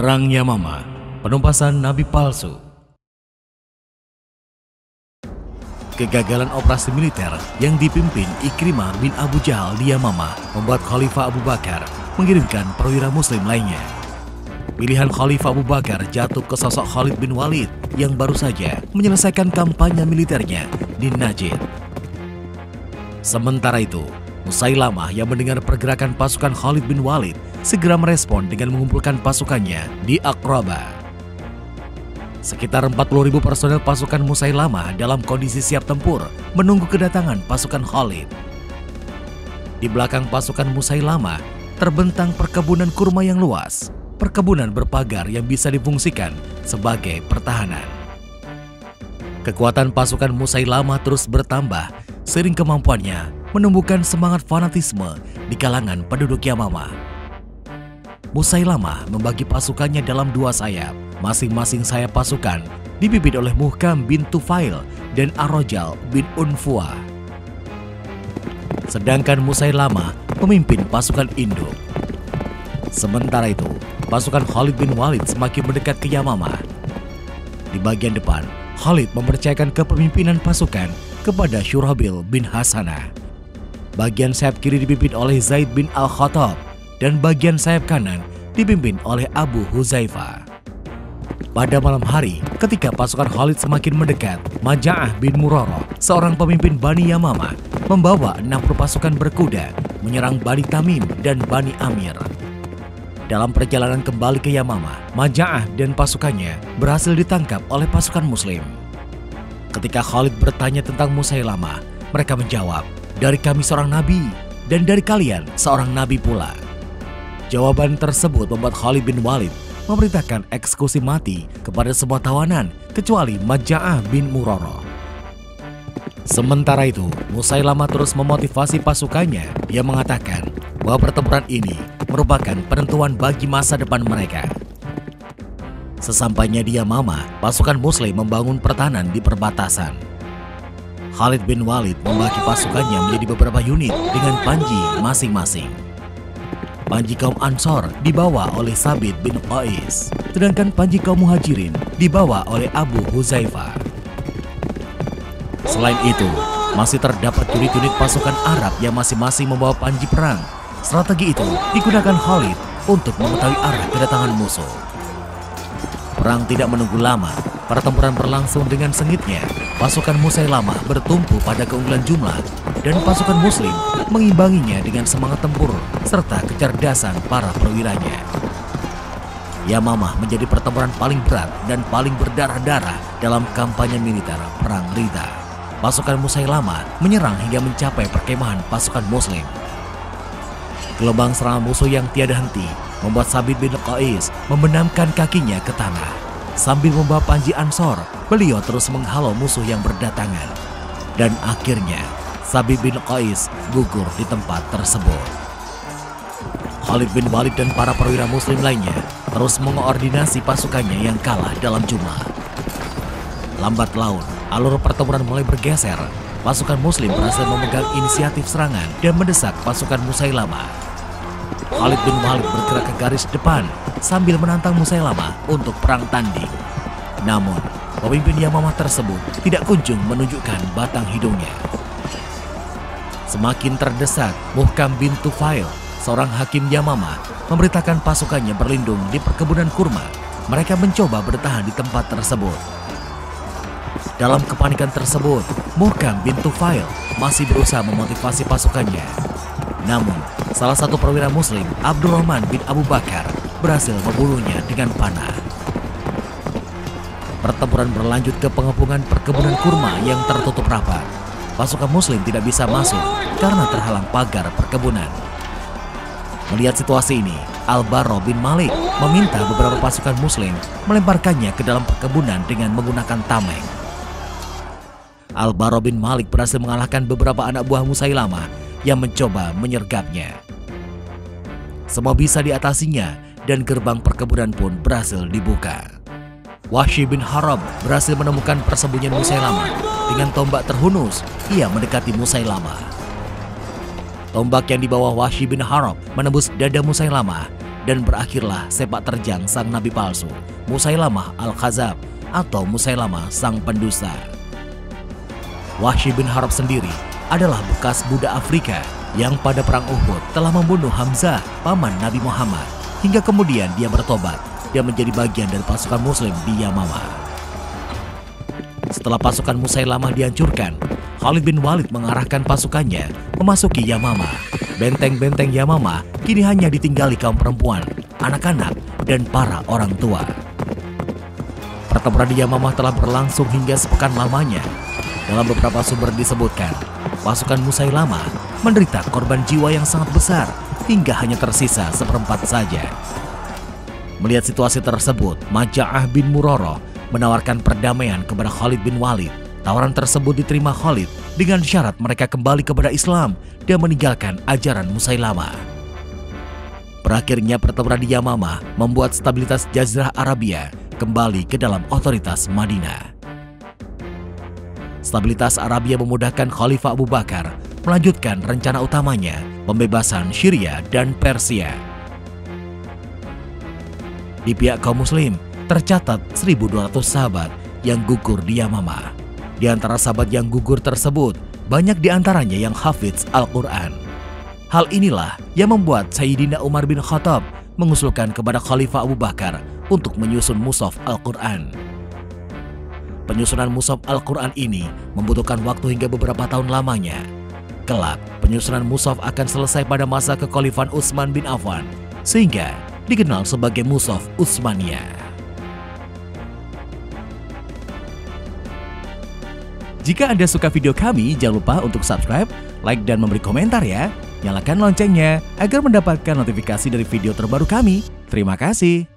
Perang Yamama, penumpasan nabi palsu. Kegagalan operasi militer yang dipimpin Ikrimah bin Abu Jahal di Yamama membuat Khalifah Abu Bakar mengirimkan perwira muslim lainnya. Pilihan Khalifah Abu Bakar jatuh ke sosok Khalid bin Walid yang baru saja menyelesaikan kampanye militernya di Najd. Sementara itu, Musailamah yang mendengar pergerakan pasukan Khalid bin Walid segera merespon dengan mengumpulkan pasukannya di Aqrabah. Sekitar 40.000 personel pasukan Musailamah dalam kondisi siap tempur menunggu kedatangan pasukan Khalid. Di belakang pasukan Musailamah terbentang perkebunan kurma yang luas, perkebunan berpagar yang bisa difungsikan sebagai pertahanan. Kekuatan pasukan Musailamah terus bertambah seiring kemampuannya menumbuhkan semangat fanatisme di kalangan penduduk Yamama. Musailamah membagi pasukannya dalam dua sayap. Masing-masing sayap pasukan dipimpin oleh Muhkam bin Tufail dan Ar-Rajal bin Unfuah. Sedangkan Musailamah memimpin pasukan induk. Sementara itu, pasukan Khalid bin Walid semakin mendekat ke Yamama. Di bagian depan, Khalid mempercayakan kepemimpinan pasukan kepada Syurahbil bin Hasanah. Bagian sayap kiri dipimpin oleh Zaid bin Al-Khattab dan bagian sayap kanan dipimpin oleh Abu Huzaifah. Pada malam hari, ketika pasukan Khalid semakin mendekat, Maja'ah bin Murarah, seorang pemimpin Bani Yamama, membawa 60 pasukan berkuda menyerang Bani Tamim dan Bani Amir. Dalam perjalanan kembali ke Yamama, Maja'ah dan pasukannya berhasil ditangkap oleh pasukan Muslim. Ketika Khalid bertanya tentang Musailamah, mereka menjawab, "Dari kami seorang nabi, dan dari kalian seorang nabi pula." Jawaban tersebut membuat Khalid bin Walid memerintahkan eksekusi mati kepada semua tawanan kecuali Maja'ah bin Murarah. Sementara itu, Musailamah terus memotivasi pasukannya. Dia mengatakan bahwa pertempuran ini merupakan penentuan bagi masa depan mereka. Sesampainya di Yamama, pasukan Muslim membangun pertahanan di perbatasan. Khalid bin Walid membagi pasukannya menjadi beberapa unit dengan panji masing-masing. Panji kaum Ansor dibawa oleh Sabit bin Qais, sedangkan panji kaum Muhajirin dibawa oleh Abu Huzaifah. Selain itu, masih terdapat unit-unit pasukan Arab yang masing-masing membawa panji perang. Strategi itu digunakan Khalid untuk mengetahui arah kedatangan musuh. Perang tidak menunggu lama, pertempuran berlangsung dengan sengitnya. Pasukan Musailamah bertumpu pada keunggulan jumlah dan pasukan Muslim mengimbanginya dengan semangat tempur serta kecerdasan para perwiranya. Yamama menjadi pertempuran paling berat dan paling berdarah-darah dalam kampanye militer Perang Ridha. Pasukan Musailamah menyerang hingga mencapai perkemahan pasukan Muslim. Gelombang serangan musuh yang tiada henti membuat Sabit bin Qais membenamkan kakinya ke tanah. Sambil membawa panji Ansor, beliau terus menghalau musuh yang berdatangan. Dan akhirnya, Sabit bin Qais gugur di tempat tersebut. Khalid bin Walid dan para perwira muslim lainnya terus mengoordinasi pasukannya yang kalah dalam jumlah. Lambat laun, alur pertempuran mulai bergeser. Pasukan muslim berhasil memegang inisiatif serangan dan mendesak pasukan Musailamah. Khalid bin Walid bergerak ke garis depan sambil menantang Musailamah untuk perang tanding. Namun, pemimpin Yamama tersebut tidak kunjung menunjukkan batang hidungnya. Semakin terdesak, Muhkam bin Tufail, seorang hakim Yamama, memerintahkan pasukannya berlindung di perkebunan kurma. Mereka mencoba bertahan di tempat tersebut. Dalam kepanikan tersebut, Muhkam bin Tufail masih berusaha memotivasi pasukannya. Namun, salah satu perwira muslim, Abdurrahman bin Abu Bakar, berhasil membunuhnya dengan panah. Pertempuran berlanjut ke pengepungan perkebunan kurma yang tertutup rapat. Pasukan muslim tidak bisa masuk karena terhalang pagar perkebunan. Melihat situasi ini, Al-Barra bin Malik meminta beberapa pasukan muslim melemparkannya ke dalam perkebunan dengan menggunakan tameng. Al-Barra bin Malik berhasil mengalahkan beberapa anak buah Musailamah yang mencoba menyergapnya. Semua bisa diatasinya dan gerbang perkebunan pun berhasil dibuka. Wahsy bin Harb berhasil menemukan persembunyian Musailamah. Dengan tombak terhunus, ia mendekati Musailamah. Tombak yang dibawa Wahsy bin Harb menembus dada Musailamah dan berakhirlah sepak terjang sang nabi palsu, Musailamah al-Kadzab atau Musailamah sang pendusta. Wahsy bin Harb sendiri adalah bekas budak Afrika yang pada perang Uhud telah membunuh Hamzah, paman Nabi Muhammad, hingga kemudian dia bertobat dan menjadi bagian dari pasukan muslim di Yamamah. Setelah pasukan Musailamah dihancurkan, Khalid bin Walid mengarahkan pasukannya memasuki Yamamah. Benteng-benteng Yamamah kini hanya ditinggali kaum perempuan, anak-anak, dan para orang tua. Pertempuran di Yamamah telah berlangsung hingga sepekan lamanya. Dalam beberapa sumber disebutkan, pasukan Musailamah menderita korban jiwa yang sangat besar hingga hanya tersisa seperempat saja. Melihat situasi tersebut, Maja'ah bin Murarah menawarkan perdamaian kepada Khalid bin Walid. Tawaran tersebut diterima Khalid dengan syarat mereka kembali kepada Islam dan meninggalkan ajaran Musailamah. Berakhirnya pertempuran di Yamamah membuat stabilitas Jazirah Arabia kembali ke dalam otoritas Madinah. Stabilitas Arabia memudahkan Khalifah Abu Bakar melanjutkan rencana utamanya, pembebasan Syria dan Persia. Di pihak kaum muslim, tercatat 1.200 sahabat yang gugur di Yamamah. Di antara sahabat yang gugur tersebut, banyak di antaranya yang hafidz Al-Quran. Hal inilah yang membuat Sayyidina Umar bin Khattab mengusulkan kepada Khalifah Abu Bakar untuk menyusun mushaf Al-Quran. Penyusunan mushaf Al-Quran ini membutuhkan waktu hingga beberapa tahun lamanya. Kelak, penyusunan mushaf akan selesai pada masa kekhalifahan Utsman bin Affan, sehingga dikenal sebagai mushaf Utsmaniyah. Jika Anda suka video kami, jangan lupa untuk subscribe, like, dan memberi komentar ya. Nyalakan loncengnya agar mendapatkan notifikasi dari video terbaru kami. Terima kasih.